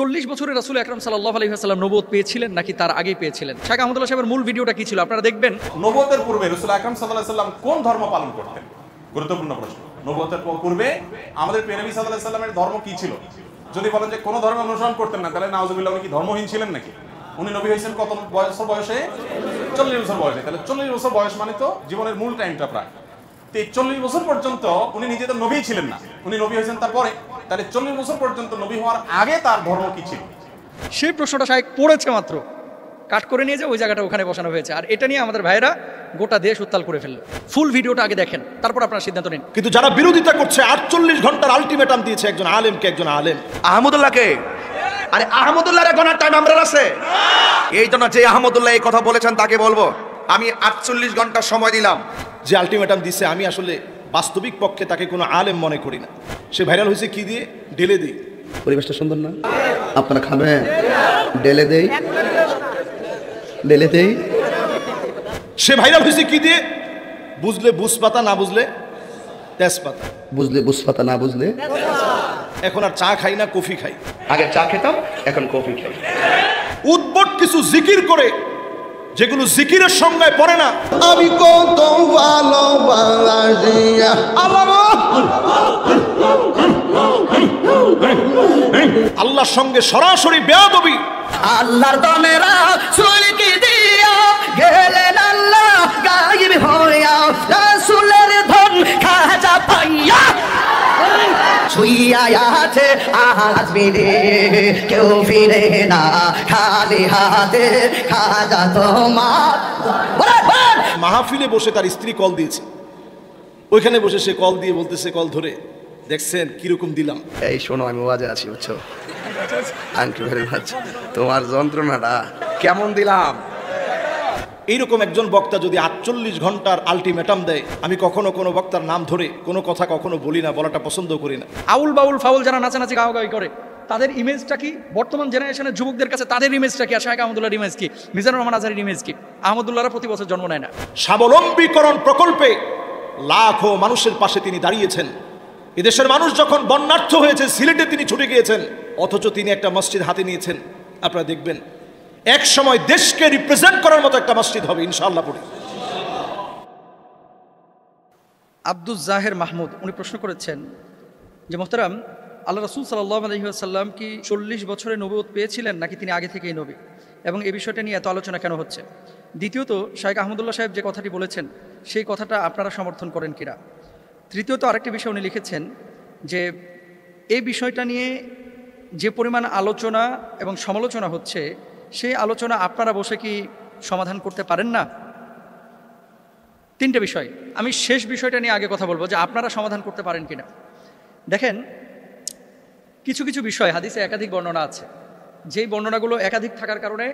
40 বছরে রাসূল আকরাম সাল্লাল্লাহু আলাইহি ওয়াসাল্লাম নবুয়ত পেয়েছিলেন নাকি তার আগেই পেয়েছিলেন? শেখ আহমদুল্লাহ সাহেবের মূল ভিডিওটা কি ছিল আপনারা দেখবেন। নবুয়তের পূর্বে রাসূল আকরাম সাল্লাল্লাহু আলাইহি ওয়াসাল্লাম কোন ধর্ম পালন করতেন? গুরুত্বপূর্ণ প্রশ্ন। নবুয়তের পূর্বে আমাদের প্রিয় নবী সাল্লাল্লাহু আলাইহি ওয়াসাল্লামের ধর্ম কি ছিল? যদি বলেন যে কোন ধর্ম অনুসরণ করতেন না, তাহলে নাউজুবিল্লাহ উনি কি ধর্মহীন ছিলেন নাকি? উনি নবী হয়েছেন কত বছর বয়সে? 40 বছর বয়সে। তাহলে 40 বছর বয়স মানে তো জীবনের মূল টাইমটা প্রায়। তো এই 40 বছর পর্যন্ত উনি নিজে তো নবী ছিলেন না, উনি নবী হয়েছেন তারপরে। তাহলে 40 বছর পর্যন্ত নবী হওয়ার আগে তার ধর্ম কি ছিল? সেই প্রশ্নটা শায়েখ পড়েছে মাত্র, কাট করে নিয়ে যে ওই জায়গাটা ওখানে বসানো হয়েছে। আর এটা নিয়ে আমাদের ভাইয়েরা গোটা দেশ উত্তাল করে ফেললো। ফুল ভিডিওটা আগে দেখেন, তারপর আপনারা সিদ্ধান্ত নিন। কিন্তু যারা বিরোধিতা করছে 48 ঘন্টার আলটিমেটাম দিয়েছে একজন আলেমকে, একজন আলেম আহমদুল্লাহকে। আরে আহমদুল্লাহর গোনার টাইম আমরা আছে? এই জন্য যে আহমদুল্লাহ এই কথা বলেছেন তাকে বলবো আমি 48 ঘন্টা সময় দিলাম। যে আলটিমেটাম দিছে আমি আসলে বাস্তবিক পক্ষে তাকে কোনো আলেম মনে করি না। সে ভাইরাল হয়েছে কি দিয়ে? ঢেলে দিই। পরিবেশটা সুন্দর না? আপনারা খাবেন? ঢেলে দেই, ঢেলে দেই। সে ভাইরাল হয়েছে কি দিয়ে? বুঝলে বুঝ পাতা, না বুঝলে তেজপাতা। বুঝলে বুঝ পাতা, না বুঝলে। এখন আর চা খাই না, কফি খাই। আগে চা খেতাম, এখন কফি খাই। উদ্ভট কিছু জিকির করে যেগুলো জিকিরের সংজ্ঞায় পড়ে না। আমি কত ভালোবাসি আল্লাহর সঙ্গে সরাসরি বেয়াদবি। আল্লাহর দনেরা সুলকি দিয়া গেলেন আল্লাহ গায়েব হইয়া, রাসূলের ধন খাজা পাইয়া শুইয়া আছে আজ বিরে কেউ ফিরে না খালি হাতে খাজা তোমার। মাহফিলে বসে তার স্ত্রী কল দিয়েছে, ওইখানে বসে সে কল দিয়ে বলতেছে, কল ধরে, দেখছেন কিরকম দিলাম। এই শোনো, আমি ওয়াজে আছি বুঝছো? Thank you very much. তোমার যন্ত্রণাটা কেমন দিলাম? এইরকম একজন বক্তা যদি 48 ঘন্টার আলটিমেটাম দেয়, আমি কখনো কোনো বক্তার নাম ধরে কোনো কথা কখনো বলি না, বলাটা পছন্দ করি না। আউল বাউল ফাউল যারা নাচানাচি গাওয়াগাওয়ি করে তাদের ইমেজটা কি? বর্তমান জেনারেশনের যুবকদের কাছে তাদের ইমেজটা কি? আর শায়েখ আহমদুল্লাহর ইমেজ কি? মিজানুর রহমান আজহারীর ইমেজ কি? আহমদুল্লাহরা প্রতি বছর জন্ম নেয় না। স্বাবলম্বীকরণ প্রকল্পে লাখো মানুষের পাশে তিনি দাঁড়িয়েছেন। এদেশের মানুষ যখন বন্যার্থ হয়েছে, সিলেটে তিনি ছুটে গিয়েছেন, অথচ তিনি একটা মসজিদ হাতে নিয়েছেন। আপনারা দেখবেন এক সময় দেশকে রিপ্রেজেন্ট করার মতো একটা মসজিদ হবে ইনশাআল্লাহ। পড়ি আব্দুল জাহের মাহমুদ উনি প্রশ্ন করেছেন যে মোহতারাম, আল্লাহ রাসূল সাল্লাল্লাহু আলাইহি ওয়াসাল্লাম কি 40 বছরে নবুয়ত পেয়েছিলেন নাকি তিনি আগে থেকেই নবী, এবং এই বিষয়টা নিয়ে এত আলোচনা কেন হচ্ছে? দ্বিতীয়ত, শায়েখ আহমদুল্লাহ সাহেব যে কথাটি বলেছেন সেই কথাটা আপনারা সমর্থন করেন কিনা? তৃতীয়ত, আরেকটি বিষয় উনি লিখেছেন যে এই বিষয়টা নিয়ে যে পরিমাণ আলোচনা এবং সমালোচনা হচ্ছে, সেই আলোচনা আপনারা বসে কি সমাধান করতে পারেন না? তিনটে বিষয়। আমি শেষ বিষয়টা নিয়ে আগে কথা বলবো যে আপনারা সমাধান করতে পারেন কিনা। দেখেন, কিছু কিছু বিষয় হাদিসে একাধিক বর্ণনা আছে, যেই বর্ণনাগুলো একাধিক থাকার কারণে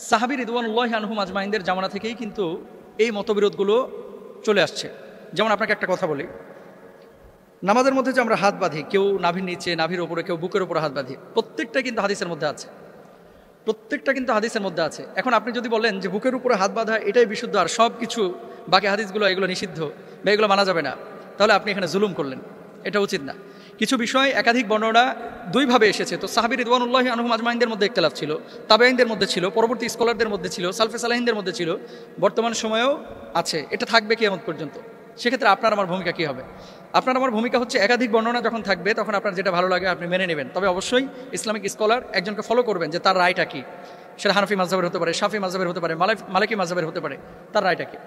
সাহাবী রিদওয়ানুল্লাহি আনহুম আজমাইনদের জামানা থেকেই কিন্তু এই মতবিরোধগুলো চলে আসছে। যেমন আপনাকে একটা কথা বলি, নামাজের মধ্যে যে আমরা হাত বাঁধি, কেউ নাভির নিচে, নাভির ওপরে, কেউ বুকের ওপরে হাত বাঁধি, প্রত্যেকটা কিন্তু হাদিসের মধ্যে আছে। প্রত্যেকটা কিন্তু হাদিসের মধ্যে আছে। এখন আপনি যদি বলেন যে বুকের উপরে হাত বাঁধা এটাই বিশুদ্ধ আর সব কিছু বাকি হাদিসগুলো এগুলো নিষিদ্ধ বা এগুলো মানা যাবে না, তাহলে আপনি এখানে জুলুম করলেন, এটা উচিত না। কিছু বিষয় একাধিক বর্ণনা দুইভাবে এসেছে। তো সাহাবী রিদওয়ানুল্লাহি আনহুম আজমাইনদের মধ্যে ইখতিলাফ ছিল, তাবেঈনদের মধ্যে ছিল, পরবর্তী স্কলারদের মধ্যে ছিল, সালফে সালেহিনদের মধ্যে ছিল, বর্তমান সময়েও আছে। এটা থাকবে কিয়ামত পর্যন্ত। সেক্ষেত্রে আপনার আমার ভূমিকা কী হবে? আপনার আমার ভূমিকা হচ্ছে একাধিক বর্ণনা যখন থাকবে তখন আপনার যেটা ভালো লাগে আপনি মেনে নেবেন, তবে অবশ্যই ইসলামিক স্কলার একজনকে ফলো করবেন যে তার রায়টা কী। সেটা হানাফি মাযহাবের হতে পারে, শাফি মাযহাবের হতে পারে, মালিকি মাযহাবের হতে পারে, তার রায়টা কী।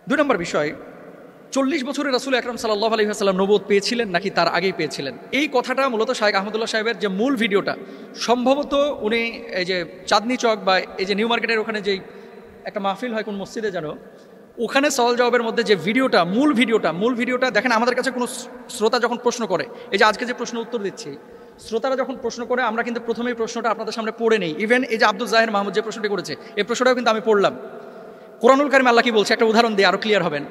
2 নম্বর বিষয়, 40 বছরে রাসূল আকরাম সাল্লাল্লাহু আলাইহি ওয়াসাল্লাম নবুয়ত পেয়েছিলেন নাকি তার আগেই পেয়েছিলেন, এই কথাটা মূলত শায়েখ আহমদুল্লাহ সাহেবের যে মূল ভিডিওটা, সম্ভবত উনি এই যে চাঁদনি চক বা এই যে নিউ মার্কেটের ওখানে যেই একটা মাহফিল হয় কোন মসজিদে যেন, ওখানে সওয়াল জবাবের মধ্যে যে ভিডিওটা, মূল ভিডিওটা দেখেন। আমাদের কাছে কোনো শ্রোতা যখন প্রশ্ন করে, এই যে আজকে যে প্রশ্ন উত্তর দিচ্ছি, শ্রোতারা যখন প্রশ্ন করে আমরা কিন্তু প্রথমেই প্রশ্নটা আপনাদের সামনে পড়ে নেই। ইভেন এই যে আব্দুল জাহের মাহমুদ যে প্রশ্নটি করেছে, এই প্রশ্নটাও কিন্তু আমি পড়লাম। কোরআনুল কারীমে আল্লাহ কি বলছে একটা উদাহরণ দিয়ে আরো ক্লিয়ার হবেন।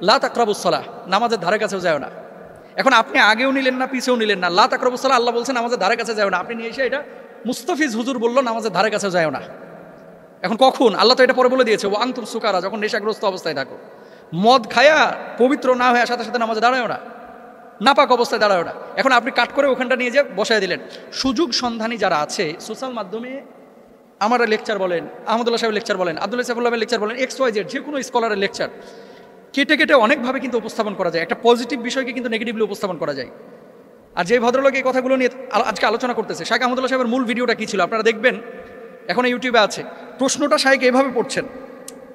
লা তাকরাবুস সালাহ, নামাজের ধারে কাছেও যায় না। এখন আপনি আগেও নিলেন না, পিছেও নিলেন না। লা তাকরাবুস সালাহ আল্লাহ বলছে নামাজের ধারে কাছে যায় না, আপনি নিয়ে এসে এটা মুস্তাফিজ হুজুর বললো নামাজের ধারে কাছেও যায় না। এখন কখন? আল্লাহ তো এটা পরে বলে দিয়েছে, ওয়া আনতুম সুকারা, যখন নেশাগ্রস্ত অবস্থায় থাকো। মদ খায়া পবিত্র না হয়ে সাথে সাথে নামাজে দাঁড়ায়ও না। নাপাক অবস্থায় দাঁড়ায় না। এখন আপনি কাট করে ওখানটা নিয়ে যে বসায় দিলেন। সুযোগ সন্ধানী যারা আছে সোশ্যাল মাধ্যমে, আমার লেকচার বলেন, আহমদুল্লাহ সাহেবের লেকচার বলেন, আব্দুল্লাহ সাহেবের লেকচার বলেন, XYZ যে কোনো স্কলারের লেকচার কেটে কেটে অনেকভাবে কিন্তু উপস্থাপন করা যায়। একটা পজিটিভ বিষয়কে কিন্তু নেগেটিভলি উপস্থাপন করা যায়। আর যে ভদ্রলোক এই কথাগুলো নিয়ে আজকে আলোচনা করতেছে, শাইখ আহমদুল্লাহ সাহেবের মূল ভিডিওটা কী ছিল আপনারা দেখবেন, এখন ইউটিউবে আছে। প্রশ্নটা শাইখ এভাবে পড়ছেন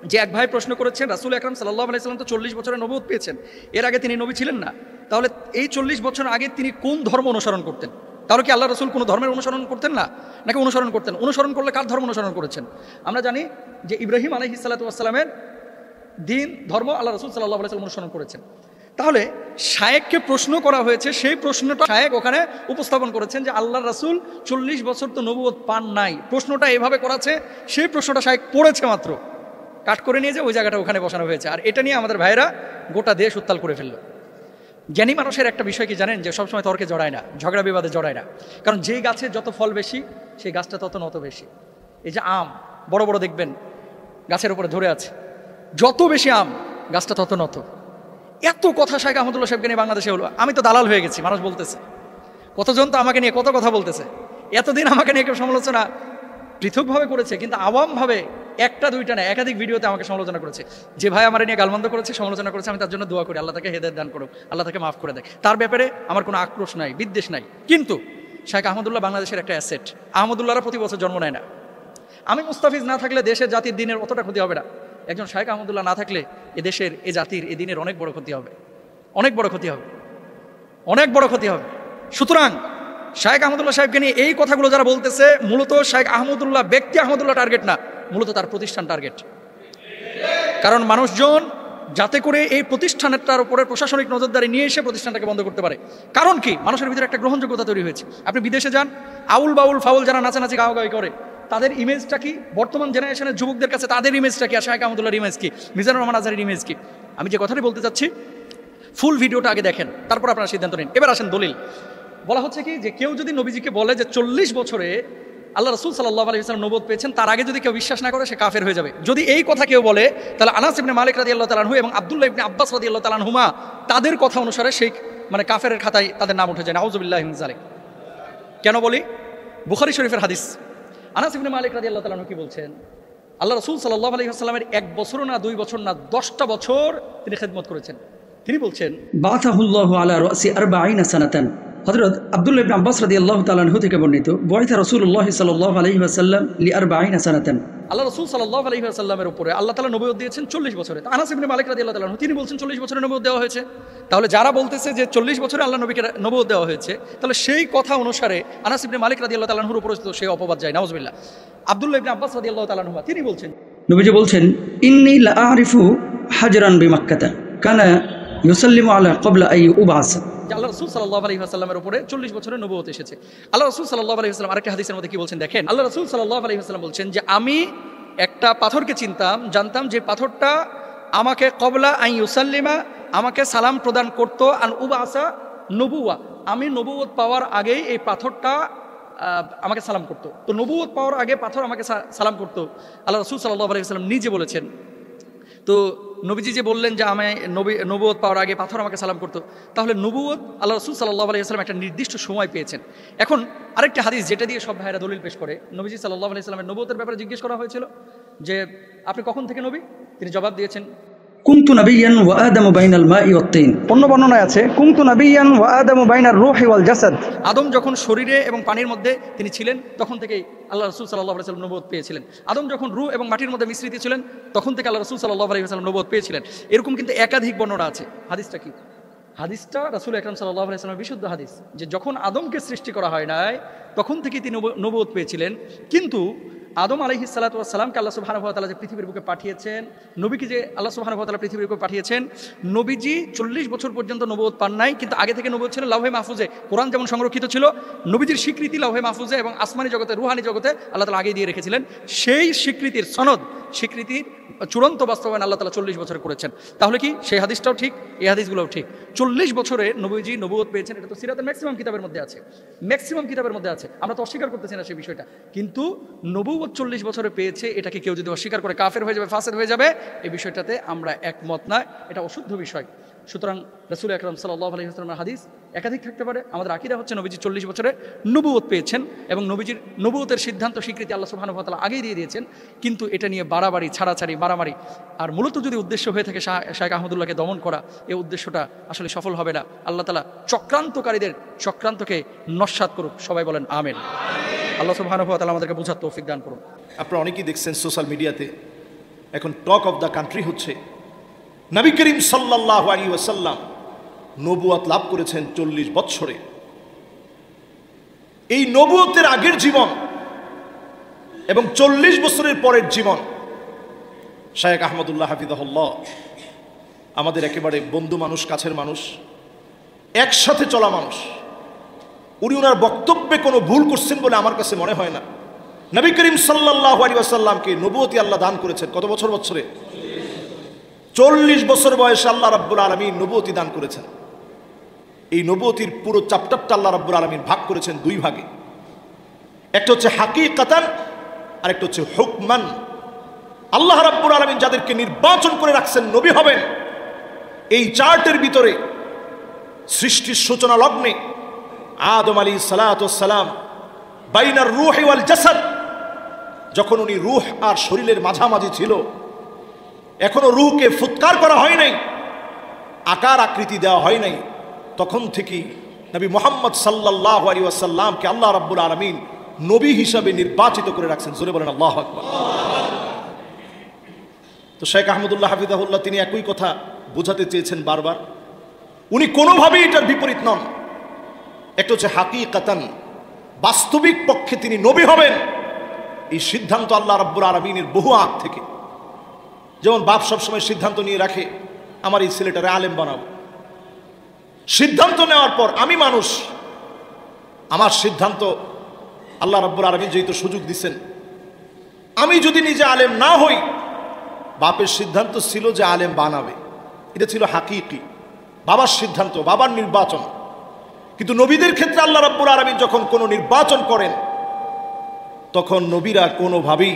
যে এক ভাই প্রশ্ন করেছেন, রাসূল আকরাম সাল্লাল্লাহু আলাইহি ওয়াসাল্লাম তো 40 বছরের নবুয়ত পেয়েছেন, এর আগে তিনি নবী ছিলেন না, তাহলে এই 40 বছর আগে তিনি কোন ধর্ম অনুসরণ করতেন? তাহলে কি আল্লাহ রাসূল কোনো ধর্মের অনুসরণ করতেন না, নাকি অনুসরণ করতেন? অনুসরণ করলে কার ধর্ম অনুসরণ করেছেন? আমরা জানি যে ইব্রাহিম আলাইহিস সালাতু ওয়াস সালামের দিন ধর্ম আল্লাহ রাসূল সাল্লাল্লাহু আলাইহি ওয়াসাল্লাম অনুসরণ করেছেন। তাহলে শায়েখকে প্রশ্ন করা হয়েছে, সেই প্রশ্নটা শায়েখ ওখানে উপস্থাপন করেছেন যে আল্লাহ রাসূল 40 বছর তো নবুয়ত পান নাই। প্রশ্নটা এভাবে করাছে, সেই প্রশ্নটা শায়েখ পড়েছে মাত্র, কাট করে নিয়ে যে ওই জায়গাটা ওখানে বসানো হয়েছে। আর এটা নিয়ে আমাদের ভাইয়েরা গোটা দেশ উত্তাল করে ফেললো। জ্ঞানী মানুষের একটা বিষয় কি জানেন, যে সবসময় তর্কে জড়ায় না, ঝগড়া বিবাদে জড়ায় না। কারণ যেই গাছে যত ফল বেশি সেই গাছটা তত নত বেশি। এই যে আম বড় বড় দেখবেন গাছের উপরে ধরে আছে, যত বেশি আম গাছটা তত নত। এত কথা শাইখ আহমদুল্লাহ সাহেবকে নিয়ে বাংলাদেশে হলো, আমি তো দালাল হয়ে গেছি। মানুষ বলতেছে, কতজন তো আমাকে নিয়ে কত কথা বলতেছে। এতদিন আমাকে নিয়ে কেউ সমালোচনা পৃথকভাবে করেছে, কিন্তু আওয়ামভাবে একটা দুইটা না একাধিক ভিডিওতে আমাকে সমালোচনা করেছে। যে ভাই আমার নিয়ে গালমন্দ করেছে, সমালোচনা করেছে, আমি তার জন্য দোয়া করি, আল্লাহ তাকে হেদায়েত দান করুক, আল্লাহ তাকে মাফ করে দেয়। তার ব্যাপারে আমার কোনো আক্রোশ নাই, বিদ্বেষ নাই। কিন্তু শাইখ আহমদুল্লাহ বাংলাদেশের একটা অ্যাসেট। আহমদুল্লাহরা প্রতি বছর জন্ম নেয় না। আমি মুস্তাফিজ না থাকলে দেশের জাতির দিনের অতটা ক্ষতি হবে না। একজন শাইখ আহমদুল্লাহ না থাকলে এ দেশের, এ জাতির, এ দিনের অনেক বড় ক্ষতি হবে, অনেক বড় ক্ষতি হবে, অনেক বড় ক্ষতি হবে। সুতরাং শাইখ আহমদুল্লাহ সাহেবকে নিয়ে এই কথাগুলো যারা বলতেছে, মূলত শাইখ আহমদুল্লাহ ব্যক্তি আহমদুল্লাহ টার্গেট না, মূলত তার প্রতিষ্ঠান টার্গেট। কারণ মানুষজন যাতে করে এই প্রতিষ্ঠানটার উপরে প্রশাসনিক নজরদারি নিয়ে এসে প্রতিষ্ঠানটাকে বন্ধ করতে পারে। কারণ কি, মানুষের ভিতরে একটা গ্রহণযোগ্যতা তৈরি হয়েছে। আপনি বিদেশে যান, আউল বাউল ফাউল যারা নাচানাচি গাওয়াগাওয়ি করে, তাদের ইমেজটা কি? বর্তমান জেনারেশনের যুবকদের কাছে তাদের ইমেজটা কি? আর শাইখ আহমদুল্লাহর ইমেজ কি? মিজানুর রহমান আজহারীর ইমেজ কি? আমি যে কথাটি বলতে চাচ্ছি, ফুল ভিডিওটা আগে দেখেন, তারপর আপনারা সিদ্ধান্ত নিন। এবার আসেন দলিল। বলা হচ্ছে কি, যে কেউ যদি নবীজিকে বলে যে 40 বছরে আল্লাহ রাসূল সাল্লাল্লাহু আলাইহি ওয়াসাল্লাম নবুয়ত পেয়েছেন, তার আগে যদি কেউ বিশ্বাস না করে সে কাফের হয়ে যাবে। যদি এই কথা কেউ বলে, তাহলে আনাস ইবনে মালিক রাদিয়াল্লাহু তাআলা আনহু এবং আব্দুল্লাহ ইবনে আব্বাস রাদিয়াল্লাহু তাআলা আনহুমা তাদের কথা অনুসারে সেই কাফেরের খাতায় তাদের নাম উঠে যায়। নাউযুবিল্লাহি মিন যালিক। কেন বলি? বুখারী শরীফের হাদিস। আনাস ইবনে মালিক রাদিয়াল্লাহু তাআলা আনহু কি বলছেন? আল্লাহ রাসূল সাল্লাল্লাহু আলাইহি ওয়াসাল্লামের 1 বছরও না 2 বছর না 10টা বছর তিনি খিদমত করেছেন। তিনি বলছেন, বাআসাহুল্লাহু আলা রাসি 40 সানাতান। হযরত আব্দুল্লাহ ইবনে আব্বাস রাদিয়াল্লাহু তাআলা আনহু থেকে বর্ণিত, বুআইসা রাসূলুল্লাহ সাল্লাল্লাহু আলাইহি ওয়াসাল্লাম লি 40 সানাতান। আল্লাহ রাসূল সাল্লাল্লাহু আলাইহি ওয়াসাল্লামের উপরে আল্লাহ তাআলা নবুয়ত দিয়েছেন 40 বছরে। আনাস ইবনে মালিক রাদিয়াল্লাহু তাআলা আনহু তিনি বলছেন 40 বছরে নবুয়ত দেওয়া হয়েছে। তাহলে যারা বলতেছে যে 40 বছরে আল্লাহ নবীকে নবুয়ত দেওয়া হয়েছে, তাহলে সেই কথা অনুসারে আনাস ইবনে মালিক রাদিয়াল্লাহু তাআলা আনহুর উপরে সেই অপবাদ যায়। নাউযুবিল্লাহ। আব্দুল্লাহ ইবনে আব্বাস রাদিয়াল্লাহু তাআলা আনহু তিনি বলছেন, নবীজি বলছেন, ইন্নী লা আরিফু হাজরান বিমাক্কাতা কানা ইউসাল্লিমু আলা ক্বাবলা আই উবাস। আল্লাহ রাসূল সাল্লাল্লাহু আলাইহি ওয়াসাল্লামের উপরে 40 বছরের নবুয়ত এসেছে। আল্লাহ রাসূল সাল্লাল্লাহু আলাইহি ওয়াসাল্লাম আরেকটা হাদিসের মধ্যে কি বলছেন দেখেন। আল্লাহ রাসূল সাল্লাল্লাহু আলাইহি ওয়াসাল্লাম বলছেন যে আমি একটা পাথরকে চিনতাম, জানতাম যে পাথরটা আমাকে ক্বাবলা আই ইউসাল্লিমা, আমাকে সালাম প্রদান করতো, আন উবাসা নবুওয়া, আমি নবুয়ত পাওয়ার আগেই এই পাথরটা আমাকে সালাম করতো। তো নবুয়ত পাওয়ার আগে পাথর আমাকে সালাম করতো। আল্লাহ রাসূল সাল্লাল্লাহু আলাইহি ওয়াসাল্লাম নিজে বলেছেন। তো নবীজি যে বললেন যে আমি নবুয়ত পাওয়ার আগে পাথর আমাকে সালাম করতো, তাহলে নবুয়ত আল্লাহ রাসূল সাল্লাল্লাহু আলাইহি ওয়াসাল্লাম একটা নির্দিষ্ট সময় পেয়েছেন। এখন আরেকটা হাদিস যেটা দিয়ে সব ভাইরা দলিল পেশ করে, নবীজি সাল্লাল্লাহু আলাইহি ওয়াসাল্লামের নবুয়তের ব্যাপারে জিজ্ঞেস করা হয়েছিল যে আপনি কখন থেকে নবী? তিনি জবাব দিয়েছেন, কুনতু নাবিয়ান ওয়া আদামু বাইনাল মাই ওয়াত তিন। অন্য বর্ণনায় আছে কুনতু নাবিয়ান ওয়া আদামু বাইনার রূহি ওয়াল জাসাদ। আদম যখন শরীরে এবং পানির মধ্যে তিনি ছিলেন, তখন থেকেই আল্লাহ রাসূল সাল্লাল্লাহু আলাইহি ওয়াসাল্লাম নবুয়ত পেয়েছিলেন। আদম যখন রূহ এবং মাটির মধ্যে মিশ্রিত ছিলেন, তখন থেকে আল্লাহ রাসূল সাল্লাল্লাহু আলাইহি ওয়াসাল্লাম নবুয়ত পেয়েছিলেন। এরকম কিন্তু একাধিক বর্ণনা আছে। হাদিসটা কি? হাদিসটা রাসূল আকরাম সাল্লাল্লাহু আলাইহি ওয়াসাল্লামের বিশুদ্ধ হাদিস, যে যখন আদমকে সৃষ্টি করা হয় নাই তখন থেকেই তিনি নবুয়ত পেয়েছিলেন। কিন্তু আদম আলাইহিস সালাতু ওয়াস সালামকে আল্লাহ সুবহানাহু ওয়া তাআলা যে পৃথিবীর বুকে পাঠিয়েছেন, নবীকে যে আল্লাহ সুবহানাহু ওয়া তাআলা পৃথিবীর বুকে পাঠিয়েছেন, নবীজি 40 বছর পর্যন্ত নবুয়ত পান নাই, কিন্তু আগে থেকে নবুয়ত ছিল লাউহে মাহফুজে। কোরআন যেমন সংরক্ষিত ছিল, নবীজির স্বীকৃতি লাউহে মাহফুজে এবং আসমানি জগতে, রুহানি জগতে আল্লাহ তাআলা আগেই দিয়ে রেখেছিলেন। সেই স্বীকৃতির সনদ, স্বীকৃতির চূড়ান্ত বাস্তবায়ন আল্লাহ তাআলা 40 বছরে করেছেন। তাহলে কি সেই হাদিসটাও ঠিক, এই হাদিসগুলোও ঠিক। 40 বছরে নবীজি নবুয়ত পেয়েছেন, এটা তো সিরাতের ম্যাক্সিমাম কিতাবের মধ্যে আছে, ম্যাক্সিমাম কিতাবের মধ্যে আছে। আমরা তো অস্বীকার করতেছি না সেই বিষয়টা, কিন্তু নবুয়ত 40 বছরে পেয়েছে, এটাকে কেউ যদি অস্বীকার করে কাফের হয়ে যাবে, ফাসেক হয়ে যাবে, এই বিষয়টাতে আমরা একমত না, এটা অশুদ্ধ বিষয়। সুতরাং রাসূল আকরাম সাল্লাল্লাহু আলাইহি ওয়াসাল্লামের হাদিস একাধিক থাকতে পারে। আমাদের আকীদা হচ্ছে নবীজি 40 বছরে নবুয়ত পেয়েছেন এবং নবীজির নবুয়তের সিদ্ধান্ত স্বীকৃতি আল্লাহ সুবহানাহু ওয়া তাআলা আগেই দিয়ে দিয়েছেন, কিন্তু এটা নিয়ে বাড়াবাড়ি, ছাড়াছাড়ি, মারামারি আর মূলত যদি উদ্দেশ্য হয়ে থাকে শাইখ আহমদুল্লাহকে দমন করা, এই উদ্দেশ্যটা আসলে সফল হবে না। আল্লাহ তাআলা চক্রান্তকারীদের চক্রান্তকে নস্যাৎ করুক, সবাই বলেন আমিন। আল্লাহ সুবহানাহু ওয়া তাআলা আমাদেরকে বুঝার তৌফিক দান করুন। আপনারা অনেকেই দেখছেন সোশ্যাল মিডিয়াতে এখন টক অফ দ্য কান্ট্রি হচ্ছে নবী করিম সাল্লাল্লাহু আলাইহি ওয়াসাল্লাম নবুয়ত লাভ করেছেন 40 বছরে। এই নবুয়তের আগের জীবন এবং 40 বছরের পরের জীবন শাইখ আহমদুল্লাহ হাফিজাহুল্লাহ আমাদের একেবারে বন্ধু মানুষ, কাছের মানুষ, একসাথে চলা মানুষ। উনি ওনার বক্তব্যে কোনো ভুল করছেন বলে আমার কাছে মনে হয় না। নবী করিম সাল্লাল্লাহু আলাইহি ওয়াসাল্লামকে নবুয়তি আল্লাহ দান করেছেন কত বছরে? 40 বছর বয়সে আল্লাহ রাব্বুল আলামিন নবুয়তি দান করেছেন। এই নবুয়তির পুরো চ্যাপ্টারটা আল্লাহ রাব্বুল আলামিন ভাগ করেছেন 2 ভাগে। একটা হচ্ছে হাকিকাতান আর একটা হচ্ছে হুকমান। আল্লাহ রাব্বুল আলামিন যাদেরকে নির্বাচন করে রাখছেন নবী হবেন, এই চার্টের ভিতরে সৃষ্টির সূচনা লগ্নে আদম আলাইহিস সালাতু ওয়াস সালাম বাইনার রূহি ওয়াল জাসাদ, যখন উনি রূহ আর শরীরের মাঝামাঝি ছিল, এখনো রূহকে ফুৎকার করা হয় নাই, আকার আকৃতি দেওয়া হয় নাই, তখন থেকেই নবী মুহাম্মদ সাল্লাল্লাহু আলাইহি ওয়াসাল্লামকে আল্লাহ রাব্বুল আলামিন নবী হিসাবে নির্বাচিত করে রাখছেন। জোরে বলেন আল্লাহু আকবার। তো শাইখ আহমদুল্লাহ হাফিজাহুল্লাহ তিনি একই কথা বোঝাতে চেয়েছেন বারবার। উনি কোনোভাবেই এটার বিপরীত নন। একটা হচ্ছে হাকিকাতান, বাস্তবিক পক্ষে তিনি নবী হবেন, এই সিদ্ধান্ত আল্লাহ রাব্বুল আলামিনের বহু আগ থেকে। যেমন বাপ সবসময় সিদ্ধান্ত নিয়ে রাখে আমার এই ছেলেটারে আলেম বানাবো, সিদ্ধান্ত নেওয়ার পর আমি মানুষ, আমার সিদ্ধান্ত আল্লাহ রাব্বুল আলামিন যেহেতু সুযোগ দিচ্ছেন, আমি যদি নিজে আলেম না হই, বাপের সিদ্ধান্ত ছিল যে আলেম বানাবে, এটা ছিল হাকিকি বাবার সিদ্ধান্ত, বাবার নির্বাচন। কিন্তু নবীদের ক্ষেত্রে আল্লাহ রাব্বুল আলামিন যখন কোনো নির্বাচন করেন, তখন নবীরা কোনোভাবেই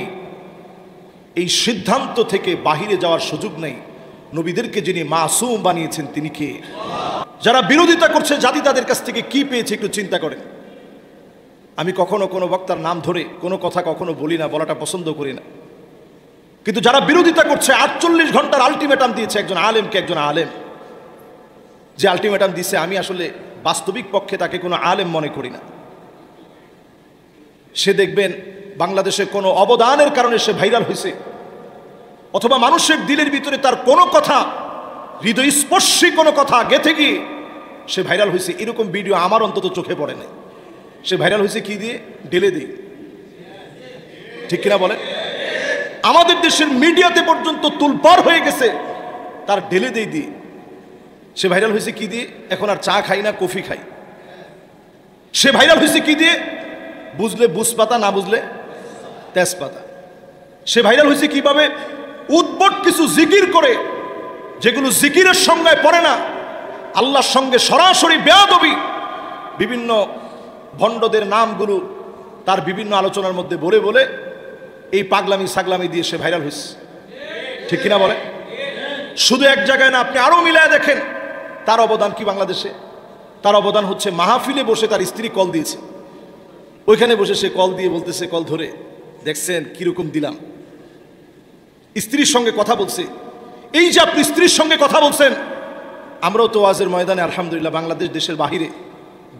এই সিদ্ধান্ত থেকে বাহিরে যাওয়ার সুযোগ নেই। নবীদেরকে যিনি মাসুম বানিয়েছেন তিনি কে? যারা বিরোধিতা করছে জাতি তাদের কাছ থেকে কি পেয়েছে একটু চিন্তা করেন। আমি কখনো কোনো বক্তার নাম ধরে কোনো কথা কখনো বলি না, বলাটা পছন্দ করি না, কিন্তু যারা বিরোধিতা করছে 48 ঘন্টার আলটিমেটাম দিয়েছে একজন আলেমকে, একজন আলেম যে আলটিমেটাম দিচ্ছে, আমি আসলে বাস্তবিক পক্ষে তাকে কোনো আলেম মনে করি না। সে দেখবেন বাংলাদেশে কোনো অবদানের কারণে সে ভাইরাল হয়েছে, অথবা মানুষের দিলের ভিতরে তার কোনো কথা, হৃদয়স্পর্শী কোনো কথা গেঁথে গিয়ে সে ভাইরাল হয়েছে। এরকম ভিডিও আমার অন্তত চোখে পড়ে না। সে ভাইরাল হয়েছে কি দিয়ে? ঢেলে দিয়ে। ঠিক কিনা বলে? আমাদের দেশের মিডিয়াতে পর্যন্ত তুলপার হয়ে গেছে তার ঢেলে দিয়ে। সে ভাইরাল হয়েছে কি দিয়ে? এখন আর চা খাই না, কফি খাই। সে ভাইরাল হয়েছে কি দিয়ে? বুঝলে বুঝপাতা, না বুঝলে তেজপাতা। সে ভাইরাল হয়েছে কিভাবে? উদ্ভট কিছু জিকির করে, যেগুলো জিকিরের সংজ্ঞায় পড়ে না, আল্লাহর সঙ্গে সরাসরি বেয়াদবি, বিভিন্ন ভণ্ডদের নামগুলো তার বিভিন্ন আলোচনার মধ্যে বলে বলে এই পাগলামি সাগলামি দিয়ে সে ভাইরাল হয়েছে। ঠিক কিনা বলে? শুধু এক জায়গায় না, আপনি আরো মিলায় দেখেন তার অবদান কি বাংলাদেশে। তার অবদান হচ্ছে মাহফিলে বসে তার স্ত্রী কল দিয়েছে, ওইখানে বসে সে কল দিয়ে বলতেছে, কল ধরে দেখছেন কিরকম দিলাম, স্ত্রীর সঙ্গে কথা বলছে। এই যে আপনি স্ত্রীর সঙ্গে কথা বলছেন, আমরাও তো ওয়াজের ময়দানে আলহামদুলিল্লাহ বাংলাদেশ দেশের বাহিরে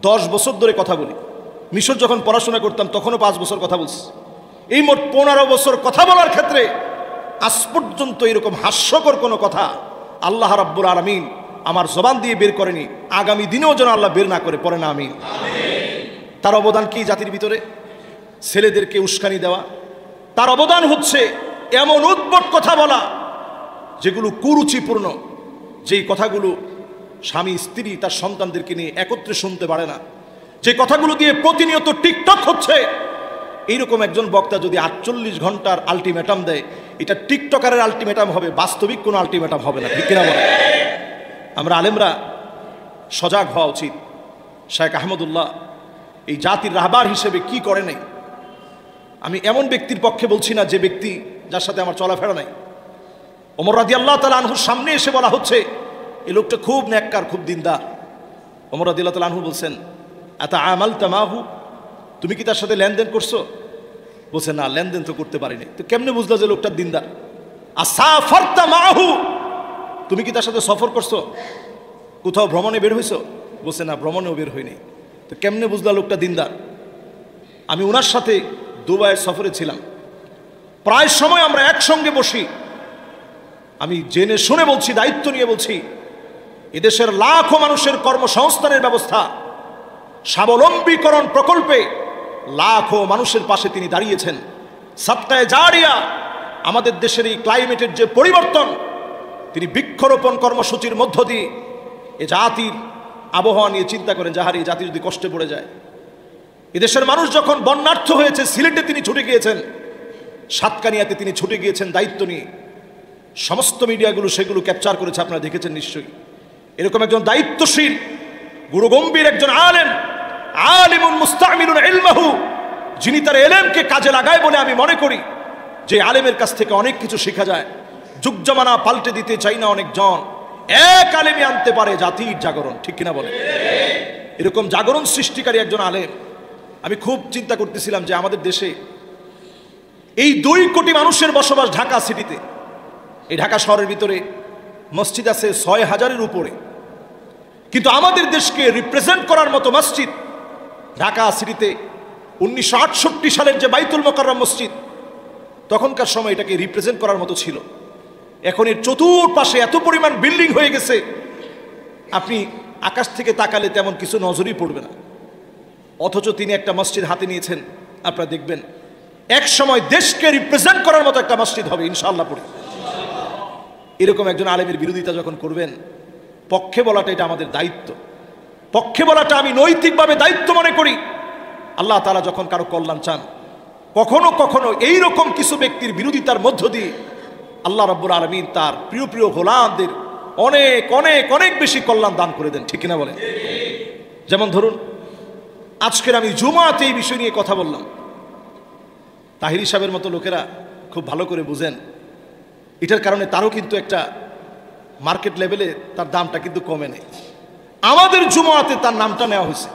10 বছর ধরে কথা বলি। মিশর যখন পড়াশোনা করতাম তখনও 5 বছর কথা বলছি। এই মোট 15 বছর কথা বলার ক্ষেত্রে আজ পর্যন্ত এরকম হাস্যকর কোনো কথা আল্লাহ রাব্বুল আলামিন আমার জবান দিয়ে বের করেনি, আগামী দিনেও যেন আল্লাহ বের না করে, পড়ে না আমিন। তার অবদান কি জাতির ভিতরে? ছেলেদেরকে উস্কানি দেওয়া। তার অবদান হচ্ছে এমন উদ্ভট কথা বলা যেগুলো কুরুচিপূর্ণ, যেই কথাগুলো স্বামী স্ত্রী তার সন্তানদেরকে নিয়ে একত্রে শুনতে পারে না, যে কথাগুলো দিয়ে প্রতিনিয়ত টিকটক হচ্ছে। এইরকম একজন বক্তা যদি 48 ঘন্টার আলটিমেটাম দেয়, এটা টিকটকারের আলটিমেটাম হবে, বাস্তবিক কোনো আলটিমেটাম হবে না। ঠিক কিনা বলে? আমরা আলেমরা সজাগ হওয়া উচিত। শাইখ আহমদুল্লাহ এই জাতির রাহবার হিসেবে কি করে নাই। আমি এমন ব্যক্তির পক্ষে বলছি না যে ব্যক্তি যার সাথে আমার চলাফেরা নাই। ওমর রাদিয়াল্লাহু তাআলা আনহুর সামনে এসে বলা হচ্ছে এই লোকটা খুব নেককার, খুব দিনদার। ওমর রাদিয়াল্লাহু তাআলা আনহু বলছেন, আতা আমালতা মাহু, তুমি কি তার সাথে লেনদেন করছো? বলছে, না, লেনদেন তো করতে পারিনি। তো কেমনে বুঝলা যে লোকটা দিনদার? আসাফারতা মাহু, তুমি কি তার সাথে সফর করছো? কোথাও ভ্রমণে বের হইছো? বলছে, না, ভ্রমণেও বের হইনি। তো কেমনে বুঝলা লোকটা দিনদার? আমি ওনার সাথে দুবাইয়ের সফরে ছিলাম, প্রায় সময় আমরা একসঙ্গে বসি। আমি জেনে শুনে বলছি, দায়িত্ব নিয়ে বলছি, এদেশের লাখো মানুষের কর্মসংস্থানের ব্যবস্থা, স্বাবলম্বীকরণ প্রকল্পে লাখো মানুষের পাশে তিনি দাঁড়িয়েছেন। সাদকায়ে জারিয়া, আমাদের দেশের এই ক্লাইমেটের যে পরিবর্তন, তিনি বৃক্ষরোপণ কর্মসূচির মধ্য দিয়ে এ জাতির আবহাওয়া নিয়ে চিন্তা করেন, যাহার এই জাতি যদি কষ্টে পড়ে যায়। এদেশের মানুষ যখন বন্যার্থ হয়েছে, সিলেটে তিনি ছুটে গিয়েছেন, সাতকানিয়াতে তিনি ছুটে গিয়েছেন দায়িত্ব নিয়ে। সমস্ত মিডিয়াগুলো সেগুলো ক্যাপচার করেছে, আপনারা দেখেছেন নিশ্চয়ই। এরকম একজন দায়িত্বশীল, গুরুগম্ভীর একজন আলেম, আলিমুন মুস্তামিলুন ইলমাহু, যিনি তার এলেমকে কাজে লাগায় বলে আমি মনে করি যে আলেমের কাছ থেকে অনেক কিছু শেখা যায়। যুগ জামানা পাল্টে দিতে চাই না অনেকজন, এক আলেমই আনতে পারে জাতির জাগরণ, ঠিক কিনা বলে? এরকম জাগরণ সৃষ্টিকারী একজন আলেম। আমি খুব চিন্তা করতেছিলাম যে আমাদের দেশে এই 2 কোটি মানুষের বসবাস ঢাকা সিটিতে, এই ঢাকা শহরের ভিতরে মসজিদ আছে 6,000-এর উপরে, কিন্তু আমাদের দেশকে রিপ্রেজেন্ট করার মতো মসজিদ ঢাকা সিটিতে 1968 সালের যে বাইতুল মোকাররম মসজিদ, তখনকার সময় এটাকে রিপ্রেজেন্ট করার মতো ছিল। এখন এর চতুর্পাশে এত পরিমাণ বিল্ডিং হয়ে গেছে, আপনি আকাশ থেকে তাকালে তেমন কিছু নজরই পড়বে না। অথচ তিনি একটা মসজিদ হাতে নিয়েছেন, আপনারা দেখবেন এক সময় দেশকে রিপ্রেজেন্ট করার মতো একটা মসজিদ হবে ইনশাআল্লাহ পড়ে। এরকম একজন আলেমের বিরোধিতা যখন করবেন, পক্ষে বলাটা এটা আমাদের দায়িত্ব। পক্ষে বলাটা আমি নৈতিকভাবে দায়িত্ব মনে করি। আল্লাহ তাআলা যখন কারো কল্যাণ চান, কখনো কখনো এইরকম কিছু ব্যক্তির বিরোধিতার মধ্য দিয়ে আল্লাহ রাব্বুল আলামিন তার প্রিয় প্রিয় গোলামদের অনেক অনেক অনেক বেশি কল্যাণ দান করে দেন, ঠিক কিনা বলেন? যেমন ধরুন, আজকের আমি জুমাতে এই বিষয় নিয়ে কথা বললাম। তাহির সাহেবের মতো লোকেরা খুব ভালো করে বুঝেন, এটার কারণে তারও কিন্তু একটা মার্কেট লেভেলে তার দামটা কিন্তু কমে নেই। আমাদের জুমাতে তার নামটা নেওয়া হয়েছে,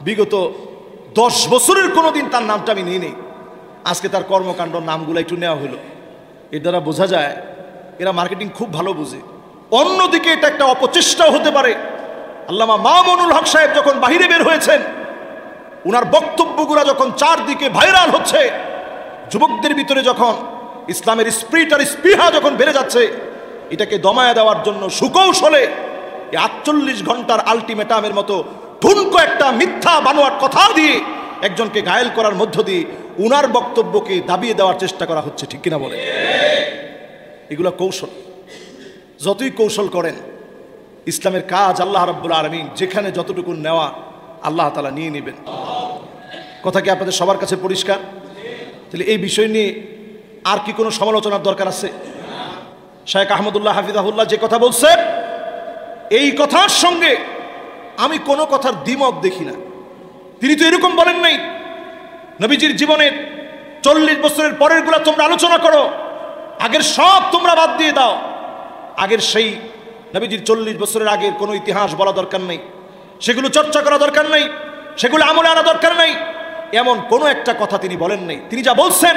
বিগত 10 বছরের কোনো দিন তার নামটা আমি নিয়ে নেই। আজকে তার কর্মকাণ্ড নামগুলো একটু নেওয়া হলো। এর দ্বারা বোঝা যায় এরা মার্কেটিং খুব ভালো বুঝে। অন্যদিকে এটা একটা অপচেষ্টাও হতে পারে। আল্লামা মামুনুল হক সাহেব যখন বাহিরে বের হয়েছেন, উনার বক্তব্যগুলো যখন চারদিকে ভাইরাল হচ্ছে, যুবকদের ভিতরে যখন ইসলামের স্পিরিট আর স্পৃহা যখন বেড়ে যাচ্ছে, এটাকে দমায়া দেওয়ার জন্য সুকৌশলে 48 ঘন্টার আলটিমেটামের মতো ঠুনকো একটা মিথ্যা বানোয়ার কথা দিয়ে একজনকে ঘায়েল করার মধ্য দিয়ে উনার বক্তব্যকে দাবিয়ে দেওয়ার চেষ্টা করা হচ্ছে, ঠিক কিনা বলে? এগুলো কৌশল। যতই কৌশল করেন, ইসলামের কাজ আল্লাহ রাব্বুল আলামিন যেখানে যতটুকু নেওয়া আল্লাহ তাআলা নিয়ে নেবেন। কথা কি আপনাদের সবার কাছে পরিষ্কার? তাহলে এই বিষয় নিয়ে আর কি কোনো সমালোচনার দরকার আছে? শায়েখ আহমদুল্লাহ হাফিজাহুল্লাহ যে কথা বলছে, এই কথার সঙ্গে আমি কোনো কথার দ্বিমত দেখি না। তিনি তো এরকম বলেন নাই, নবীজির জীবনের 40 বছরের পরের গুলা তোমরা আলোচনা করো, আগের সব তোমরা বাদ দিয়ে দাও। আগের সেই নবীজির 40 বছরের আগের কোনো ইতিহাস বলা দরকার নেই, সেগুলো চর্চা করা দরকার নেই, সেগুলো আমলে আনা দরকার নেই, এমন কোনো একটা কথা তিনি বলেন নাই। তিনি যা বলছেন,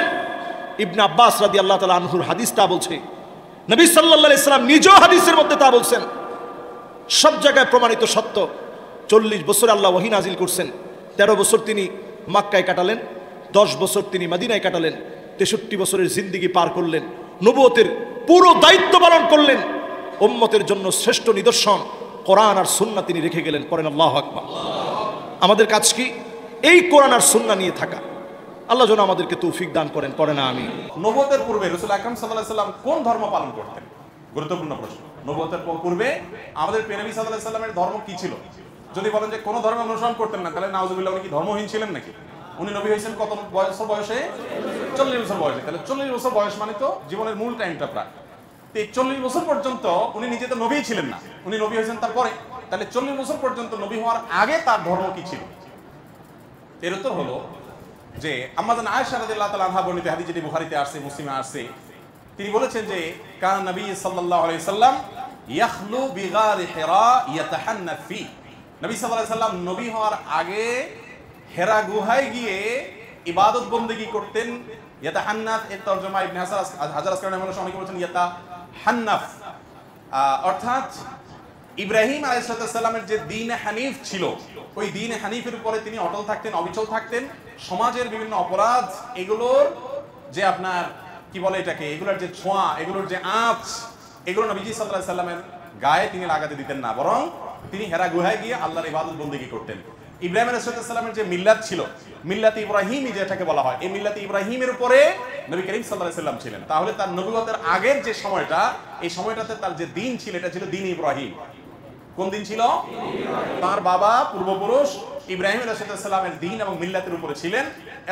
ইবনে আব্বাস রাদিয়াল্লাহু তাআলা আনহুর হাদিস তা বলছে, নবী সাল্লাল্লাহু আলাইহি সাল্লাম নিজেও হাদিসের মধ্যে তা বলছেন। সব জায়গায় প্রমাণিত সত্য। 40 বছর আল্লাহ ওহী নাজিল করছেন, 13 বছর তিনি মক্কায় কাটালেন, 10 বছর তিনি মদিনায় কাটালেন, 63 বছরের জিন্দেগি পার করলেন, নবুয়তের পুরো দায়িত্ব পালন করলেন। উম্মতের জন্য শ্রেষ্ঠ নিদর্শন কোরআন আর সুন্নাহ তিনি রেখে গেলেন। পড়েন আল্লাহু আকবার। আমাদের কাজ কি? এই কোরআন আর সুন্নাহ নিয়ে থাকা। আল্লাহ যেন আমাদেরকে তৌফিক দান করেন। পড়েন আমিন। নবুয়তের পূর্বে রাসূল আকরাম সাল্লাল্লাহু আলাইহি সাল্লাম কোন ধর্ম পালন করতেন? গুরুত্বপূর্ণ প্রশ্ন। নবুয়তের পূর্বে আমাদের প্রিয় নবী সাল্লাল্লাহু আলাইহি সাল্লামের ধর্ম কি ছিল? যদি বলেন যে কোন ধর্ম অনুসরণ করতেন না, তাহলে নাউজুবিল্লাহ, উনি কি ধর্মহীন ছিলেন নাকি? উনি নবী হয়েছেন কত বছর বয়সে? 40 বছর বয়সে। তাহলে 40 বছর বয়স মানে তো জীবনের মূল টাইমটা প্রায়। তো এই 40 বছর পর্যন্ত উনি নিজে তো নবী ছিলেন না, উনি নবী হয়েছেন তারপরে। তাহলে 40 বছর পর্যন্ত নবী হওয়ার আগে তার ধর্ম কি ছিল? এর উত্তর হলো যে আম্মা জান আয়েশা রাদিয়াল্লাহু তাআলা আনহা বর্ণিত হাদিস, যেটি বুখারীতে আসছে, মুসলিমে আসছে, তিনি বলেছেন যে কান নবী সাল্লাল্লাহু আলাইহি সাল্লাম ইয়াখলু বিগারি হিরা ইয়াতাহান্নাফ ফি। নবী সাল্লাল্লাহু আলাইহি সাল্লাম নবী হওয়ার আগে হেরা গুহায় গিয়ে ইবাদত বন্দেগী করতেন। ইয়াতাহান্নাফ এর তরজমা ইবনে হাজার আসকালানি মানুষ অনেকে বলেছেন ইয়াতাহান্নাফ, অর্থাৎ ইব্রাহিম আলাইহিস সালামের যে দ্বীন হানিফ ছিল, ওই দ্বীন হানিফের উপরে তিনি অটল থাকতেন, অবিচল থাকতেন। সমাজের বিভিন্ন অপরাধ এগুলোর যে আপনার কি বলে এটাকে, এগুলোর যে ছোঁয়া, এগুলোর যে আঁচ, এগুলো নবীজি সাল্লাল্লাহু আলাইহি সাল্লামের গায়ে তিনি লাগাতে দিতেন না, বরং তিনি হেরা গুহায় গিয়ে আল্লাহর ইবাদত বন্দেগী করতেন। ইব্রাহিম আলাইহিস সালামের যে মিল্লাত ছিল, মিল্লাতে ইব্রাহিমী যেটাকে বলা হয়, এই মিল্লাতে ইব্রাহিমের উপরে নবী করিম সাল্লাল্লাহু আলাইহি সাল্লাম ছিলেন। তাহলে তার নবুয়তের আগের যে সময়টা, এই সময়টাতে তার যে দ্বীন ছিল, এটা ছিল দ্বীন ইব্রাহিম। কোন দিন ছিল? তার বাবা পূর্বপুরুষ ইব্রাহিম আলাইহিস সালামের দ্বীন এবং মিল্লাতের উপরে ছিলেন,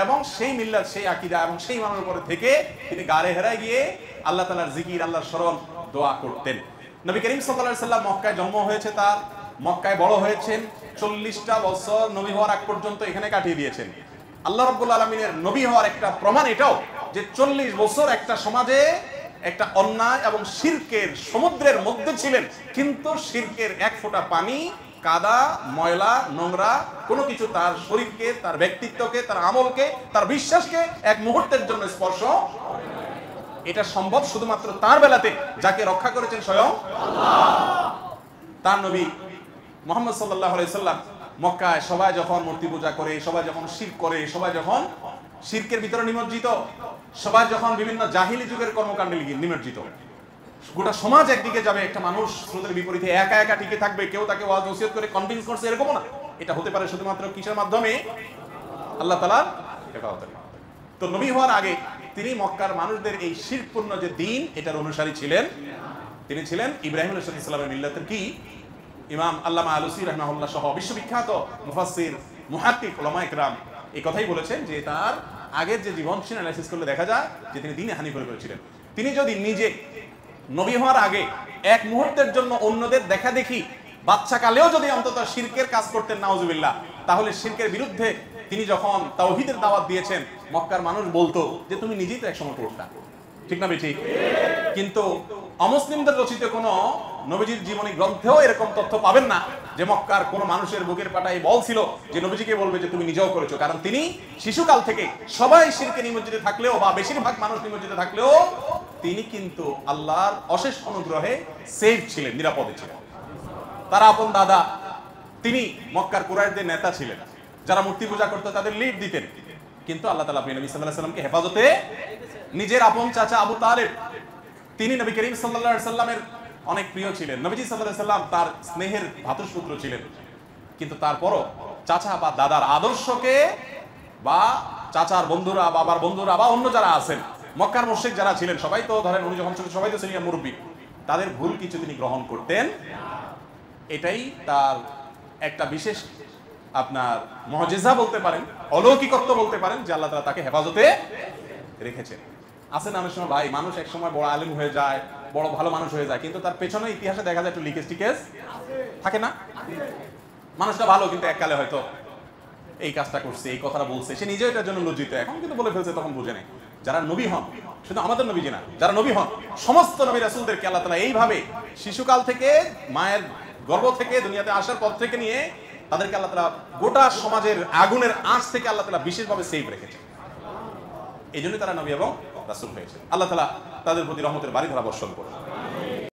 এবং সেই মিল্লাত, সেই আকীদা এবং সেই মানের উপরে থেকে তিনি গারে হেরায় গিয়ে আল্লাহ তাআলার জিকির, আল্লাহর স্মরণ, দোয়া করতেন। নবী করিম সাল্লাল্লাহু আলাইহি সাল্লাম মক্কায় জন্ম হয়েছে তার, মক্কায় বড় হয়েছেন, 40টা বছর নবী হওয়ার আগ পর্যন্ত এখানে কাটিয়ে দিয়েছেন। আল্লাহ রাব্বুল আলামিনের নবী হওয়ার একটা প্রমাণ এটাও যে 40 বছর একটা সমাজে একটা অন্যায় এবং শিরকের সমুদ্রের মধ্যে ছিলেন, কিন্তু শিরকের এক ফোঁটা পানি, কাদা, ময়লা, নোংরা কোনো কিছু তার শরীরকে, তার ব্যক্তিত্বকে, তার আমলকে, তার বিশ্বাসকে এক মুহূর্তের জন্য স্পর্শ। এটা সম্ভব শুধুমাত্র তার বেলাতে, যাকে রক্ষা করেছেন স্বয়ং আল্লাহ। তার নবী মুহাম্মদ সাল্লাল্লাহু আলাইহি সাল্লাম মক্কায় সবাই যখন মূর্তি পূজা করে, সবাই যখন শিরক করে, সবাই যখন শিরকের ভিতরে নিমজ্জিত, সবাই যখন বিভিন্ন জাহিলি যুগের কর্মকাণ্ডে নিমজ্জিত, গোটা সমাজ একদিকে যাবে, একটা মানুষ স্রোতের বিপরীতে একা একা টিকে থাকবে, কেউ তাকে ওয়াজ নসিহত করে কনভিন্স করছে, এরকম না। এটা হতে পারে শুধুমাত্র কিসের মাধ্যমে? আল্লাহ তাআলার হেফাজতে। তো নবী হওয়ার আগে তিনি মক্কার মানুষদের এই শিরকপূর্ণ যে দ্বীন, এটার অনুসারী ছিলেন। তিনি ছিলেন ইব্রাহিম আলাইহিস সালামের মিল্লাতের কি ইমাম আল্লামা আলুসি রাহমাহুল্লাহ সহ বিশ্ববিখ্যাত মুফাসসির, মুহাক্কিক, উলামায়ে কেরাম এই কথাই বলেছেন যে তার আগের যে জীবন সে অ্যানালাইসিস করলে দেখা যায় যে তিনি দ্বীনে হানিফ করেছিলেন। তিনি যদি নিজে নবী হওয়ার আগে এক মুহূর্তের জন্য অন্যদের দেখা দেখি বাচ্চা কালেও যদি অন্তত শিরকের কাজ করতেন, নাউজুবিল্লাহ, তাহলে শিরকের বিরুদ্ধে তিনি যখন তাওহীদের দাওয়াত দিয়েছেন, মক্কার মানুষ বলতো যে তুমি নিজেই তো একসময় করতা, ঠিক না ঠিক? কিন্তু অমুসলিমদের রচিত কোনো নবীজির জীবনী গ্রন্থেও এরকম তথ্য পাবেন না যে মক্কার কোনো মানুষের বুকের পাটায় বল ছিল যে নবীজিকে বলবে যে তুমি নিজেও করেছো। কারণ তিনি শিশুকাল থেকে সবাই শিরকে নিমজ্জিত থাকলেও বা বেশিরভাগ মানুষ নিমজ্জিত থাকলেও তিনি কিন্তু আল্লাহর অশেষ অনুগ্রহে সেফ ছিলেন, নিরাপদে ছিলেন। তার আপন দাদা, তিনি মক্কার কুরাইশদের নেতা ছিলেন, যারা মূর্তি পূজা করতো তাদের লিড দিতেন, কিন্তু আল্লাহ তাআলা নবী সাল্লাল্লাহু আলাইহি সাল্লামকে হেফাজতে নিজের আপন চাচা আবু তালেব, তিনি নবী করিম সাল্লাল্লাহু আলাইহি সাল্লামের অনেক প্রিয় ছিলেন। নবীজি সাল্লাল্লাহু আলাইহি সাল্লাম তার স্নেহের ভ্রাতুষ্পুত্র ছিলেন, কিন্তু তারপরও চাচা বা দাদার আদর্শকে বা চাচার বন্ধুরা, বাবার বন্ধুরা বা অন্য যারা আছেন, মক্কার মুশরিক যারা ছিলেন, সবাই তো ধরেন উনি যখন ছোট সবাই তো ছিলেন মুরব্বী, তাদের ভুল কিছু তিনি গ্রহণ করতেন। এটাই তার একটা বিশেষ আপনার মুজিজা বলতে পারেন, অলৌকিকত্ব বলতে পারেন, যে আল্লাহ তাআলা তাকে হেফাজতে রেখেছেন। আছে না অনেক সময় ভাই, মানুষ এক সময় বড় আলেম হয়ে যায়, বড় ভালো মানুষ হয়ে যায়, কিন্তু তার পেছনে ইতিহাসে দেখা যায় একটু লিকেজ টিকেজ থাকে না? মানুষটা ভালো, কিন্তু এককালে হয়তো এই কাজটা করছে, এই কথাটা বলছে, সে নিজেও এটার জন্য লজ্জিত, এখন কিন্তু বলে ফেলছে, তখন বুঝে নেই। যারা নবী হন, শুধু আমাদের নবী না, যারা নবী হন, সমস্ত নবী রাসূলদেরকে আল্লাহ তাআলা এইভাবে শিশুকাল থেকে, মায়ের গর্ভ থেকে, দুনিয়াতে আসার পর থেকে নিয়ে তাদেরকে আল্লাহ তাআলা গোটা সমাজের আগুনের আঁচ থেকে আল্লাহ তাআলা বিশেষভাবে সেভ রেখেছে। এই জন্যই তারা নবী এবং রাসূল হয়েছে। আল্লাহ তাআলা তাদের প্রতি রহমতের বাড়ি ধারা বর্ষণ করুন।